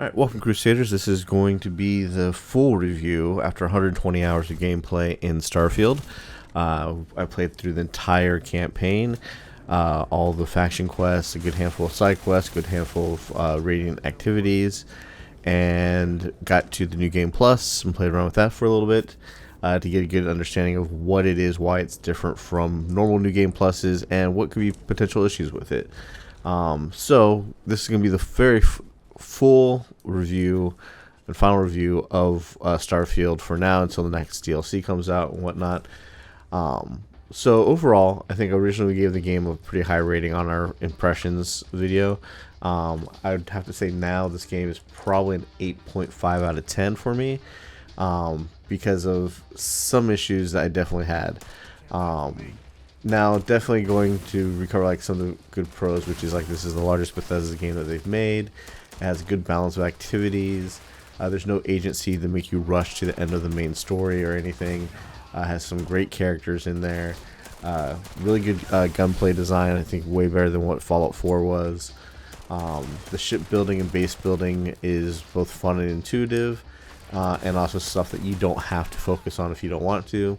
Alright, welcome Crusaders. This is going to be the full review after 120 hours of gameplay in Starfield. I played through the entire campaign, all the faction quests, a good handful of side quests, a good handful of Radiant activities, and got to the New Game Plus and played around with that for a little bit to get a good understanding of what it is, why it's different from normal New Game Pluses, and what could be potential issues with it. So this is going to be the very full review and final review of Starfield for now until the next DLC comes out and whatnot. So overall, I think originally we gave the game a pretty high rating on our impressions video. I'd have to say now this game is probably an 8.5 out of 10 for me, because of some issues that I definitely had. Now, definitely going to recover like some of the good pros, which is like this is the largest Bethesda game that they've made. It has a good balance of activities. There's no agency to make you rush to the end of the main story or anything. Has some great characters in there. Really good gunplay design. I think way better than what Fallout 4 was. The ship building and base building is both fun and intuitive, and also stuff that you don't have to focus on if you don't want to.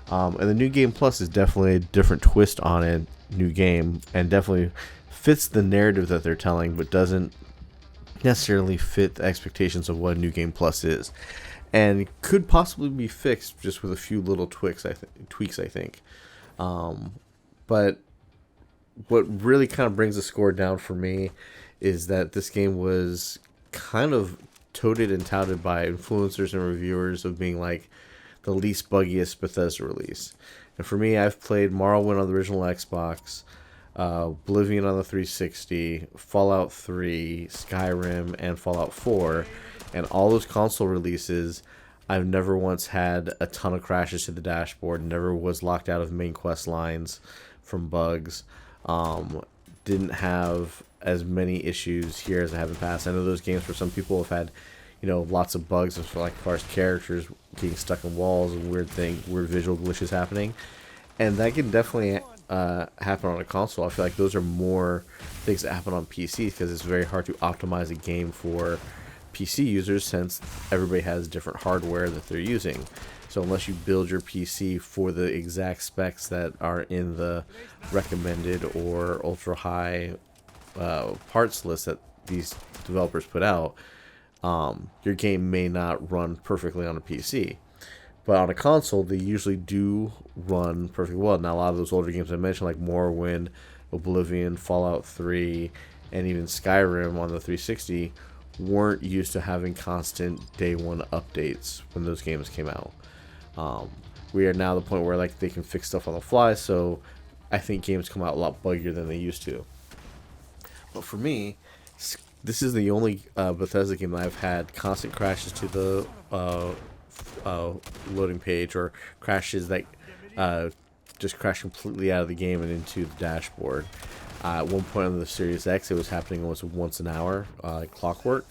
And the New Game Plus is definitely a different twist on it, new game, and definitely fits the narrative that they're telling, but doesn't necessarily fit the expectations of what a New Game Plus is, and could possibly be fixed just with a few little tweaks. I think. But what really kind of brings the score down for me is that this game was kind of touted and touted by influencers and reviewers of being like the least buggiest Bethesda release. And for me, I've played Morrowind on the original Xbox, Oblivion on the 360, Fallout 3, Skyrim, and Fallout 4, and all those console releases, I've never once had a ton of crashes to the dashboard, never was locked out of main quest lines from bugs, didn't have as many issues here as I have in the past. I know those games for some people have had, lots of bugs as far as characters getting stuck in walls and weird visual glitches happening, and that can definitely happen on a console. I feel like those are more things that happen on PC because it's very hard to optimize a game for PC users since everybody has different hardware that they're using. So unless you build your PC for the exact specs that are in the recommended or ultra high parts list that these developers put out, your game may not run perfectly on a PC. But on a console, they usually do run perfectly well. Now, a lot of those older games I mentioned, like Morrowind, Oblivion, Fallout 3, and even Skyrim on the 360, weren't used to having constant day one updates when those games came out. We are now at the point where they can fix stuff on the fly, so I think games come out a lot buggier than they used to. But for me, this is the only Bethesda game that I've had constant crashes to the loading page, or crashes that just crash completely out of the game and into the dashboard. At one point on the Series X, it was happening almost once an hour, like clockwork.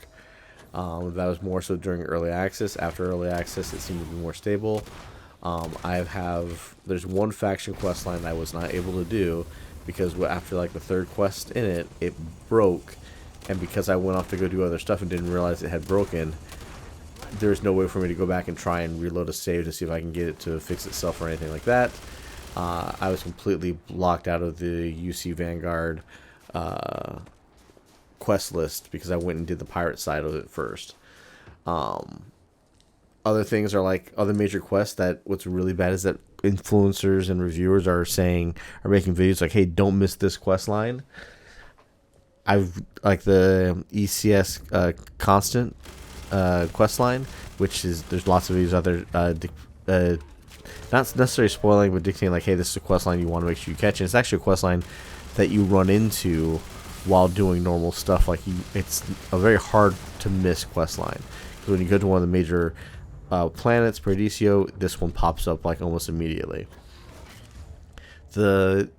That was more so during early access. After early access, it seemed to be more stable. There's one faction quest line I was not able to do because after the third quest in it, it broke. And because I went off to go do other stuff and didn't realize it had broken, there's no way for me to go back and try and reload a save to see if I can get it to fix itself or anything like that. I was completely blocked out of the UC Vanguard quest list because I went and did the pirate side of it first. Other things are other major quests that what's really bad is that influencers and reviewers are making videos like, hey, don't miss this quest line. I've the ECS constant quest line, which is there's lots of these other not necessarily spoiling, but dictating hey, this is a quest line you want to make sure you catch. And it's actually a quest line that you run into while doing normal stuff. It's a very hard to miss quest line because when you go to one of the major planets, Paradiso, this one pops up almost immediately. The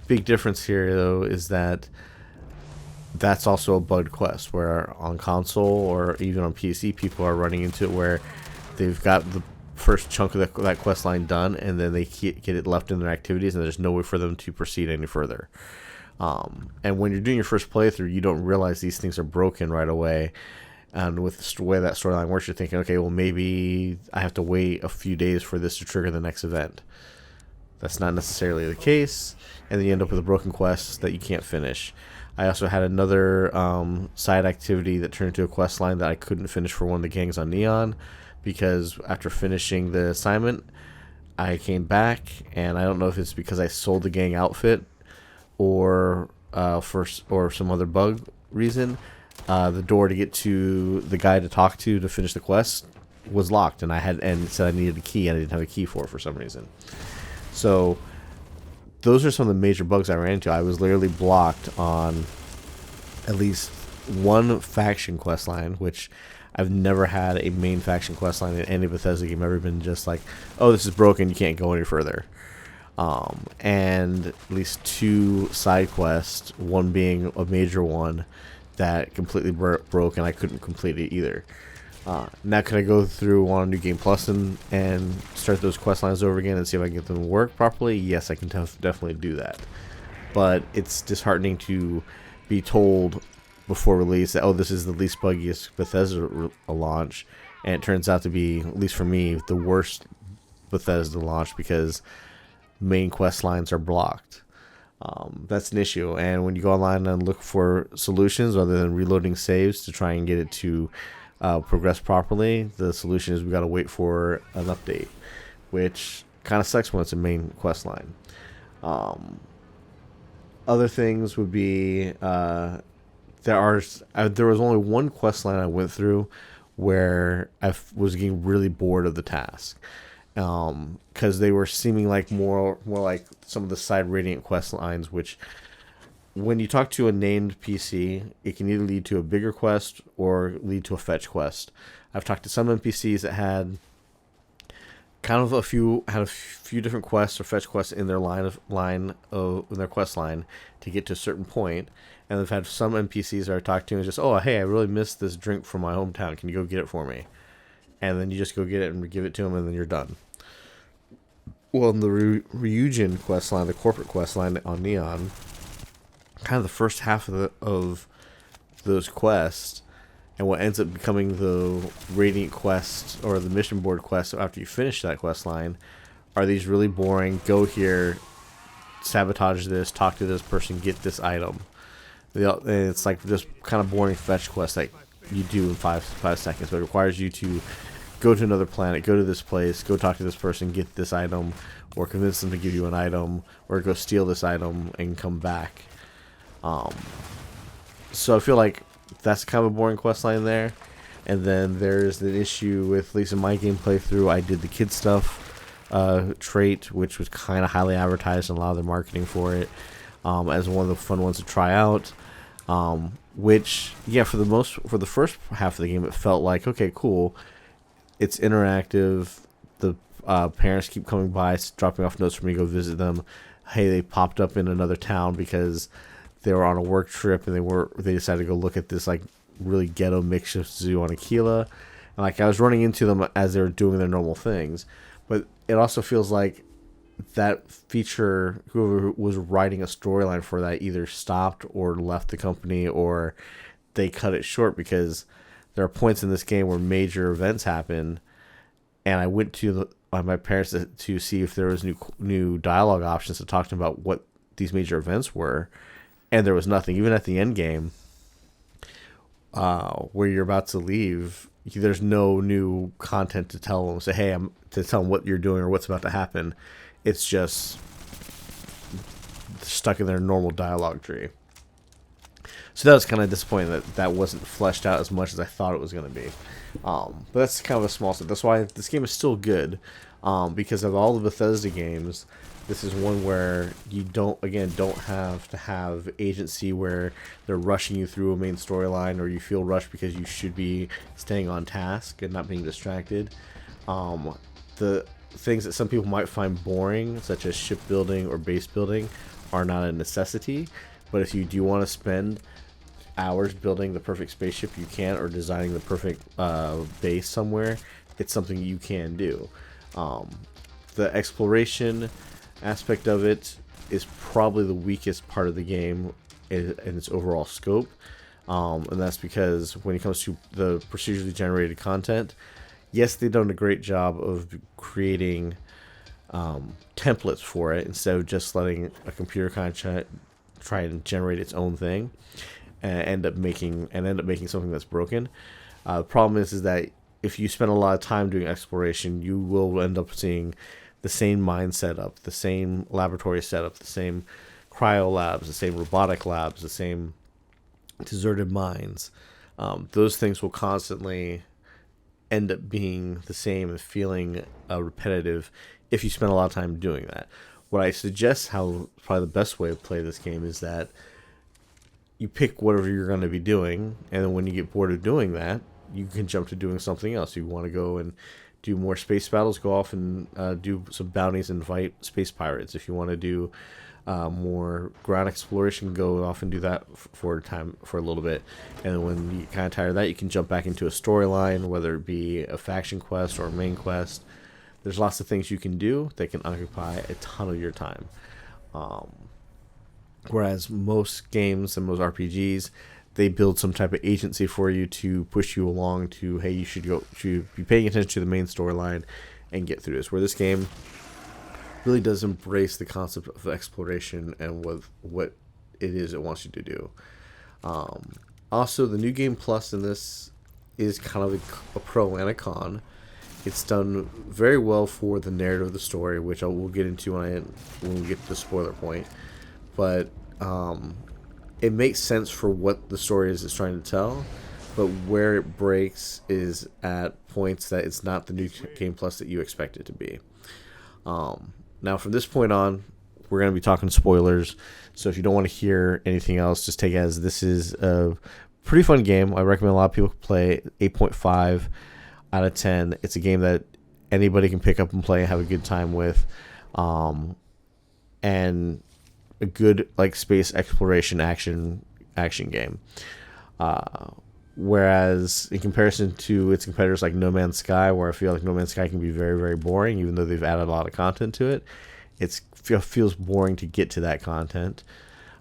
big difference here though is that's also a bugged quest where on console or even on PC people are running into it where they've got the first chunk of that quest line done and then they get it left in their activities and there's no way for them to proceed any further. And when you're doing your first playthrough, you don't realize these things are broken right away. And with the way that storyline works, you're thinking, okay, well, maybe I have to wait a few days for this to trigger the next event. That's not necessarily the case, and then you end up with a broken quest that you can't finish. I also had another side activity that turned into a quest line that I couldn't finish for one of the gangs on Neon, because after finishing the assignment, I came back, and I don't know if it's because I sold the gang outfit or or some other bug reason. The door to get to the guy to talk to finish the quest was locked, and it said I needed a key, and I didn't have a key for some reason. So those are some of the major bugs I ran into. I was literally blocked on at least one faction quest line, which I've never had a main faction quest line in any Bethesda game ever been just like, oh, this is broken, you can't go any further. And at least 2 side quests, one being a major one that completely broke, and I couldn't complete it either. Now, can I go through on New Game Plus and start those quest lines over again and see if I can get them to work properly? Yes, I can definitely do that. But it's disheartening to be told before release that, oh, this is the least buggiest Bethesda launch, and it turns out to be, at least for me, the worst Bethesda launch because main quest lines are blocked. That's an issue, and when you go online and look for solutions other than reloading saves to try and get it to progress properly, the solution is we got to wait for an update, which kind of sucks when it's a main quest line. Other things would be there was only one quest line I went through where I was getting really bored of the task, because they were seeming like more like some of the side Radiant quest lines, which when you talk to a named PC, it can either lead to a bigger quest or lead to a fetch quest. I've talked to some NPCs that had a few different quests or fetch quests in their in their quest line to get to a certain point, and I've had some NPCs that I talked to and just, oh, hey, I really missed this drink from my hometown. Can you go get it for me? And then you just go get it and give it to them, and then you're done. Well, in the Ryujin quest line, the corporate quest line on Neon, kind of the first half of those quests, and what ends up becoming the Radiant quest or the mission board quest after you finish that quest line, are these really boring, go here, sabotage this, talk to this person, get this item. And it's like just kind of boring fetch quest that you do in 5 seconds, but it requires you to go to another planet, go to this place, go talk to this person, get this item, or convince them to give you an item, or go steal this item and come back. So I feel like that's kind of a boring quest line there. And then there's the issue with, at least in my game playthrough, I did the kid stuff trait, which was kind of highly advertised and a lot of the marketing for it, as one of the fun ones to try out. Which, yeah, for the first half of the game, it felt like, okay, cool, it's interactive. The parents keep coming by, dropping off notes for me to go visit them. Hey, they popped up in another town because they were on a work trip, and they decided to go look at this like really ghetto makeshift zoo on Aquila, and like I was running into them as they were doing their normal things. But it also feels like that feature, whoever was writing a storyline for that, either stopped or left the company, or they cut it short, because there are points in this game where major events happen, and I went to my parents to see if there was new dialogue options to talk to them about what these major events were, and there was nothing. Even at the end game, where you're about to leave, there's no new content to tell them. Say, hey, to tell them what you're doing or what's about to happen. It's just stuck in their normal dialogue tree. So that was kind of disappointing that wasn't fleshed out as much as I thought it was going to be. But that's kind of a small step. That's why this game is still good, because of all the Bethesda games, this is one where you don't have to have agency where they're rushing you through a main storyline, or you feel rushed because you should be staying on task and not being distracted. The things that some people might find boring, such as shipbuilding or base building, are not a necessity. But if you do want to spend hours building the perfect spaceship, you can, or designing the perfect base somewhere, it's something you can do. The exploration aspect of it is probably the weakest part of the game in its overall scope. And that's because when it comes to the procedurally generated content, yes, they've done a great job of creating templates for it instead of just letting a computer kind of try and generate its own thing and end up making something that's broken. The problem is that if you spend a lot of time doing exploration, you will end up seeing the same mine setup, the same laboratory setup, the same cryo labs, the same robotic labs, the same deserted mines. Those things will constantly end up being the same and feeling repetitive if you spend a lot of time doing that. What I suggest, how probably the best way to play this game is that you pick whatever you're going to be doing, and then when you get bored of doing that, you can jump to doing something else. You want to go and do more space battles, go off and do some bounties and fight space pirates. If you want to do more ground exploration, go off and do that for a little bit. And then when you kind of tired of that, you can jump back into a storyline, whether it be a faction quest or a main quest. There's lots of things you can do that can occupy a ton of your time. Whereas most games and most RPGs, they build some type of agency for you to push you along to, hey, you should be paying attention to the main storyline and get through this. Where this game really does embrace the concept of exploration and what it is it wants you to do. Also, the New Game Plus in this is kind of a pro and a con. It's done very well for the narrative of the story, which we'll get into when we get to the spoiler point. But it makes sense for what the story is trying to tell. But where it breaks is at points that it's not the New Game Plus that you expect it to be. Now, from this point on, we're going to be talking spoilers. So if you don't want to hear anything else, just take it as this is a pretty fun game. I recommend a lot of people play. 8.5 out of 10. It's a game that anybody can pick up and play and have a good time with. And a good space exploration action game. Whereas in comparison to its competitors like No Man's Sky, where I feel like No Man's Sky can be very, very boring, even though they've added a lot of content to it, it feels boring to get to that content.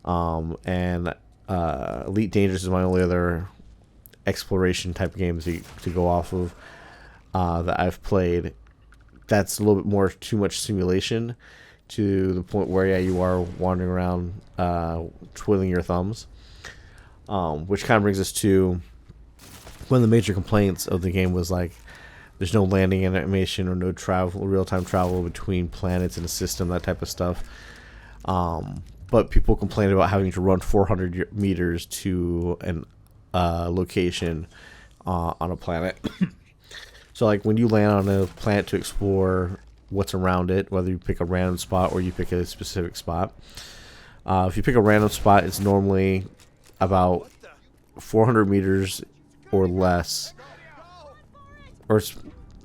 And Elite Dangerous is my only other exploration type of game to go off of that I've played. That's a little bit more too much simulation to the point where you are wandering around twiddling your thumbs, which kind of brings us to one of the major complaints of the game was there's no landing animation or no real-time travel between planets in a system, that type of stuff. But people complain about having to run 400 meters to an location on a planet. So when you land on a planet to explore what's around it, whether you pick a random spot or you pick a specific spot. If you pick a random spot, it's normally about 400 meters or less. Or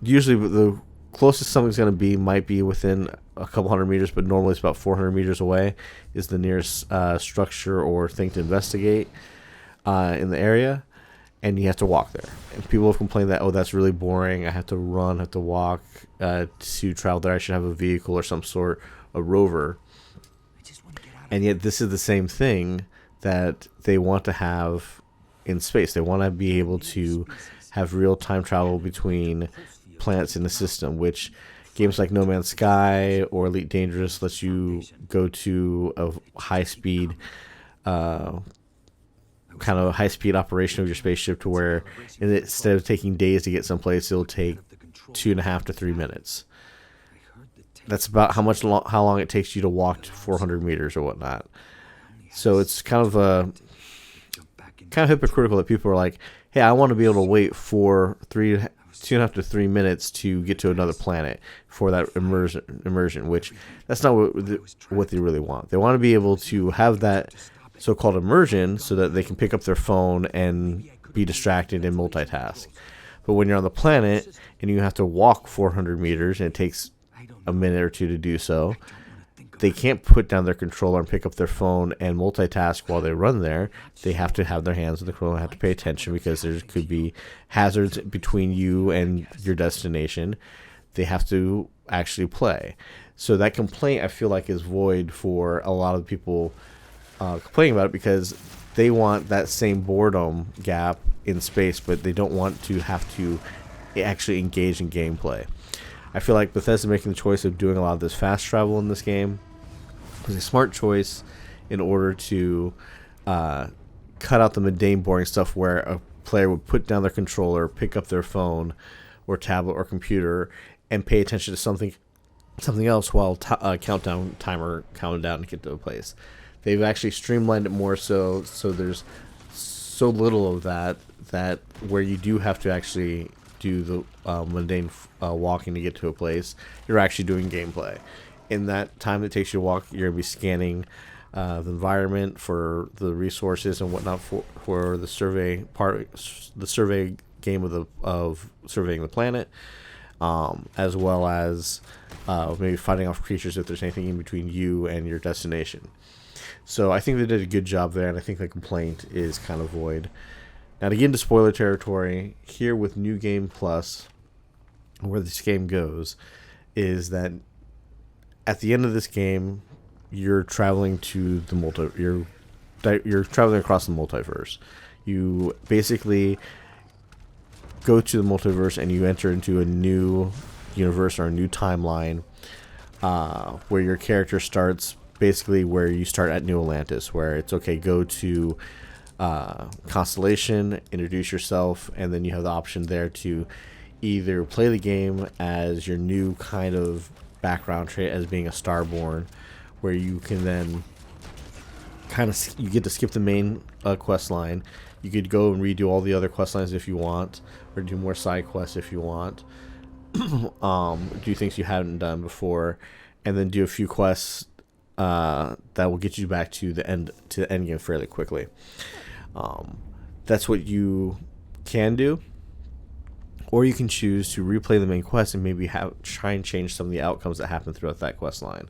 usually the closest something's going to be might be within a couple hundred meters, but normally it's about 400 meters away is the nearest structure or thing to investigate in the area. And you have to walk there. And people have complained that, that's really boring. I have to run, have to walk to travel there. I should have a vehicle or some sort, a rover. And yet this is the same thing that they want to have in space. They want to be able to have real-time travel between planets in the system, which games like No Man's Sky or Elite Dangerous lets you go to a high-speed kind of high-speed operation of your spaceship to where instead of taking days to get someplace, it'll take 2.5 to 3 minutes. That's about how long it takes you to walk 400 meters or whatnot. So it's kind of hypocritical that people are like, hey, I want to be able to wait for 2.5 to 3 minutes to get to another planet for that immersion, which that's not what they really want. They want to be able to have that so-called immersion so that they can pick up their phone and be distracted and multitask. But when you're on the planet and you have to walk 400 meters and it takes a minute or two to do so, they can't put down their controller and pick up their phone and multitask while they run there. They have to have their hands on the controller and have to pay attention because there could be hazards between you and your destination. They have to actually play. So that complaint, I feel like, is void for a lot of people complaining about it, because they want that same boredom gap in space, but they don't want to have to actually engage in gameplay. I feel like Bethesda making the choice of doing a lot of this fast travel in this game was a smart choice in order to cut out the mundane, boring stuff where a player would put down their controller, pick up their phone or tablet or computer, and pay attention to something else while countdown timer counted down to get to a place. They've actually streamlined it more so there's so little of that where you do have to actually do the mundane walking to get to a place. You're actually doing gameplay. In that time that takes you to walk, you're going to be scanning the environment for the resources and whatnot for the survey game of surveying the planet, as well as maybe fighting off creatures if there's anything in between you and your destination. So I think they did a good job there, and I think the complaint is kind of void. Now, to get into spoiler territory, here with New Game Plus, where this game goes, is that at the end of this game, you're traveling to the you're traveling across the multiverse. You basically go to the multiverse and you enter into a new universe or a new timeline, where your character starts basically where you start at New Atlantis, where it's okay, go to Constellation, introduce yourself, and then you have the option there to either play the game as your new kind of background trait as being a Starborn, where you can then you get to skip the main quest line. You could go and redo all the other quest lines if you want, or do more side quests if you want. Do things you haven't done before, and then do a few quests that will get you back to the end game fairly quickly. That's what you can do, or you can choose to replay the main quest and maybe try and change some of the outcomes that happen throughout that quest line.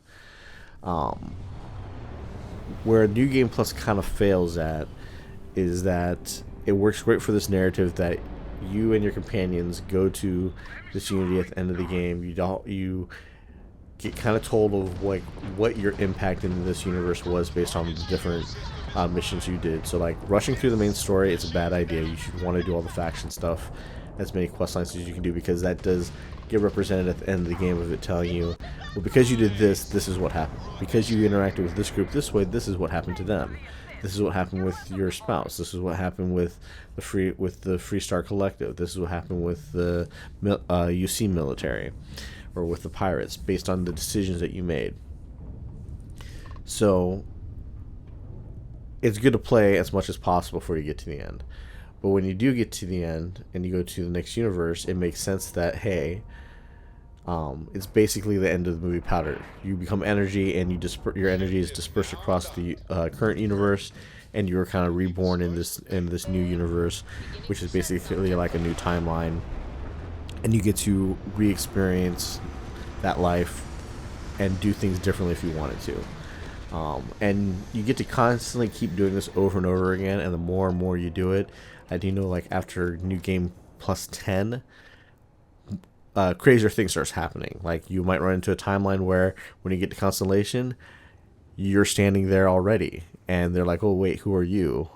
Where New Game Plus kind of fails at is that it works great for this narrative that you and your companions go to this unity at the end of the game. You get kind of told of like what your impact in this universe was based on the different missions you did. So like rushing through the main story, it's a bad idea. You should want to do all the faction stuff, as many quest lines as you can do, because that does get represented at the end of the game of it telling you, well, because you did this, this is what happened. Because you interacted with this group this way, this is what happened to them. This is what happened with your spouse. This is what happened with the Freestar Collective. This is what happened with the UC military, or with the pirates, based on the decisions that you made. So it's good to play as much as possible before you get to the end. But when you do get to the end and you go to the next universe, it makes sense that, hey, it's basically the end of the movie Powder. You become energy, and your energy is dispersed across the current universe, and you are kind of reborn in this new universe, which is basically like a new timeline, and you get to re-experience that life and do things differently if you wanted to. And you get to constantly keep doing this over and over again, and the more and more you do it, I do know, like, after New Game Plus 10, crazier things starts happening. Like, you might run into a timeline where when you get to Constellation, you're standing there already, and they're like, oh wait, who are you?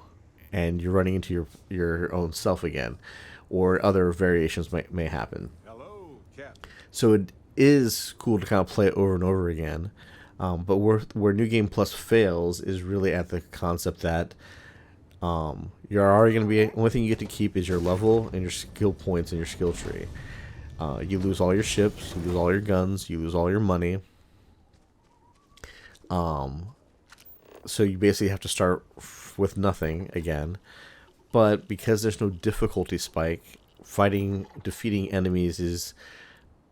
And you're running into your own self again, or other variations may happen. Hello, Cap. So it is cool to kind of play it over and over again, but where New Game Plus fails is really at the concept that you're already going to be, only thing you get to keep is your level and your skill points and your skill tree. You lose all your ships, you lose all your guns, you lose all your money. So you basically have to start with nothing again. But because there's no difficulty spike, defeating enemies is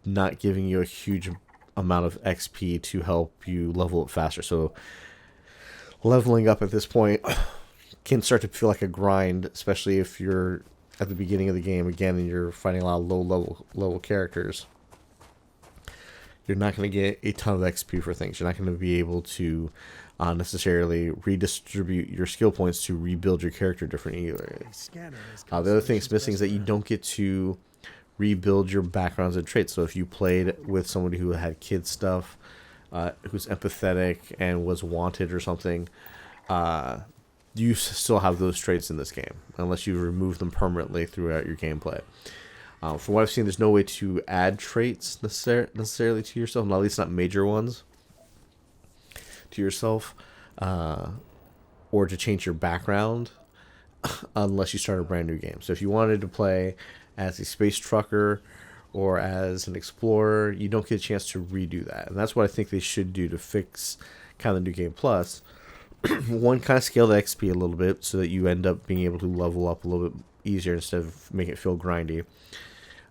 not giving you a huge amount of XP to help you level up faster. So leveling up at this point can start to feel like a grind, especially if you're at the beginning of the game again and you're fighting a lot of low level characters. You're not going to get a ton of XP for things. You're not going to be able to necessarily redistribute your skill points to rebuild your character different either. The other thing it's missing is that you don't get to rebuild your backgrounds and traits. So if you played with somebody who had kid stuff, who's empathetic and was wanted or something, you still have those traits in this game, unless you remove them permanently throughout your gameplay. From what I've seen, there's no way to add traits necessarily to yourself, at least not major ones, to yourself, or to change your background, unless you start a brand new game. So if you wanted to play as a space trucker or as an explorer, you don't get a chance to redo that. And that's what I think they should do to fix kind of the New Game Plus. One, kind of scale the XP a little bit so that you end up being able to level up a little bit easier instead of making it feel grindy.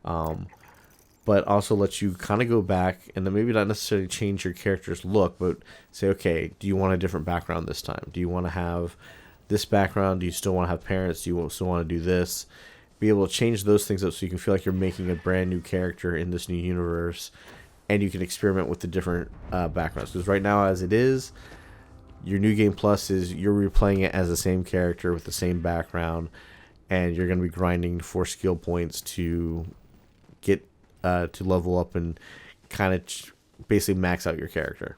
But also let you kind of go back and then maybe not necessarily change your character's look, but say, okay, do you want a different background this time? Do you want to have this background? Do you still want to have parents? Do you still want to do this? Be able to change those things up so you can feel like you're making a brand new character in this new universe, and you can experiment with the different backgrounds. Because right now, as it is, your New Game Plus is you're replaying it as the same character with the same background, and you're going to be grinding for skill points to get to level up and kind of basically max out your character.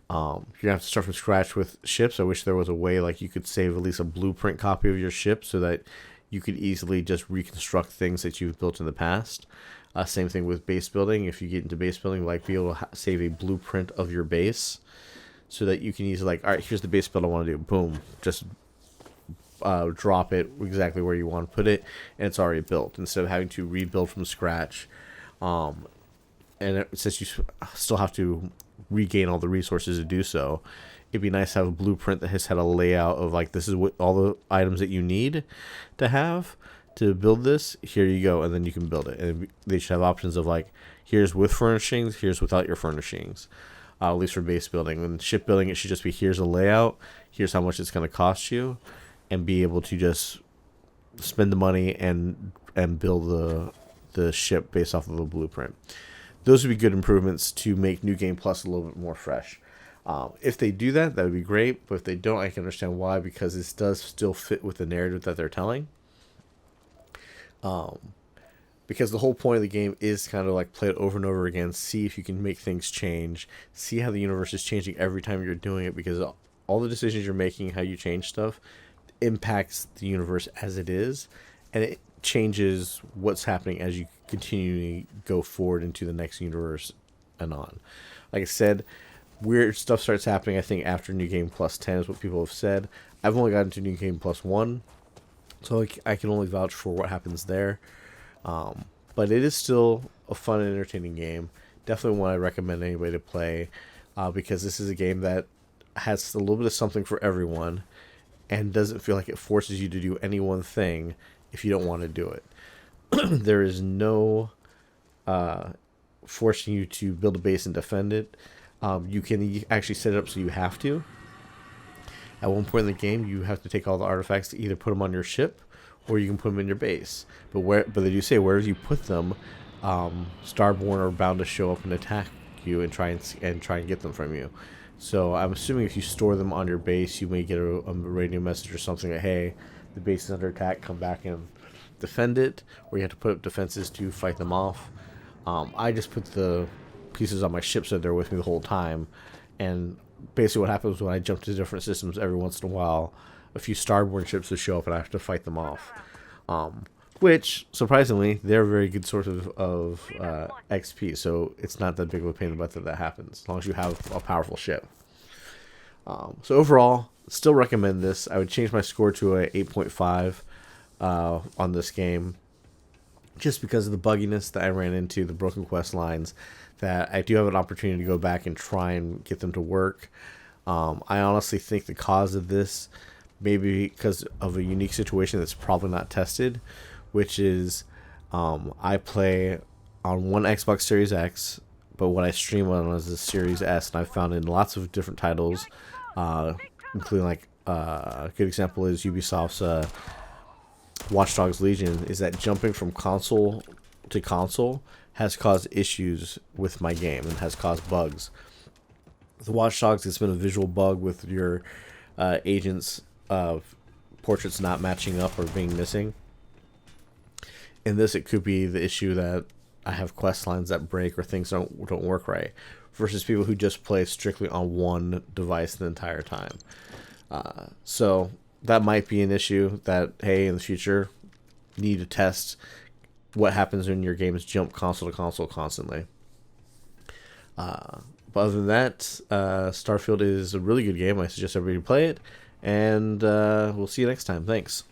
You're going to have to start from scratch with ships. I wish there was a way like you could save at least a blueprint copy of your ship so that you could easily just reconstruct things that you've built in the past. Same thing with base building. If you get into base building, like be able to save a blueprint of your base so that you can easily like, all right, here's the base build I want to do. Boom. Just drop it exactly where you want to put it, and it's already built instead of having to rebuild from scratch. And since you still have to regain all the resources to do so, it'd be nice to have a blueprint that has had a layout of like, this is what all the items that you need to have to build this. Here you go, and then you can build it. And they should have options of like, here's with furnishings, here's without your furnishings. At least for base building. And ship building, it should just be, here's a layout, here's how much it's going to cost you, and be able to just spend the money and build the ship based off of a blueprint. Those would be good improvements to make New Game Plus a little bit more fresh. If they do that, that would be great. But if they don't, I can understand why, because this does still fit with the narrative that they're telling. Because the whole point of the game is kind of like play it over and over again, see if you can make things change, see how the universe is changing every time you're doing it, because all the decisions you're making, how you change stuff, impacts the universe as it is, and it changes what's happening as you continually go forward into the next universe and on. Like I said, weird stuff starts happening, I think, after New Game Plus 10 is what people have said. I've only gotten to New Game Plus 1, so I can only vouch for what happens there. But it is still a fun and entertaining game. Definitely one I recommend anybody to play, because this is a game that has a little bit of something for everyone and doesn't feel like it forces you to do any one thing if you don't want to do it. There is no forcing you to build a base and defend it. You can actually set it up so you have to. At one point in the game, you have to take all the artifacts to either put them on your ship or you can put them in your base. But they do say wherever you put them, Starborn are bound to show up and attack you and try and get them from you. So I'm assuming if you store them on your base, you may get a radio message or something that, hey, the base is under attack, come back and defend it, or you have to put up defenses to fight them off. I just put the pieces on my ship so they're with me the whole time, and basically what happens when I jump to different systems, every once in a while a few Starborn ships will show up and I have to fight them off, which surprisingly they're a very good source of XP, so it's not that big of a pain in the butt that happens as long as you have a powerful ship. So overall, still recommend this. I would change my score to a 8.5 on this game, just because of the bugginess that I ran into, the broken quest lines, that I do have an opportunity to go back and try and get them to work. I honestly think the cause of this may be because of a unique situation that's probably not tested, which is I play on one Xbox Series X, but what I stream on is the Series S, and I've found in lots of different titles, including like a good example is Ubisoft's Watch Dogs Legion, is that jumping from console to console has caused issues with my game and has caused bugs. With Watch Dogs, it's been a visual bug with your agents' portraits not matching up or being missing. In this, it could be the issue that I have quest lines that break or things don't work right, versus people who just play strictly on one device the entire time. So that might be an issue that, hey, in the future, you need to test what happens when your games jump console to console constantly. But other than that, Starfield is a really good game. I suggest everybody play it, and we'll see you next time. Thanks.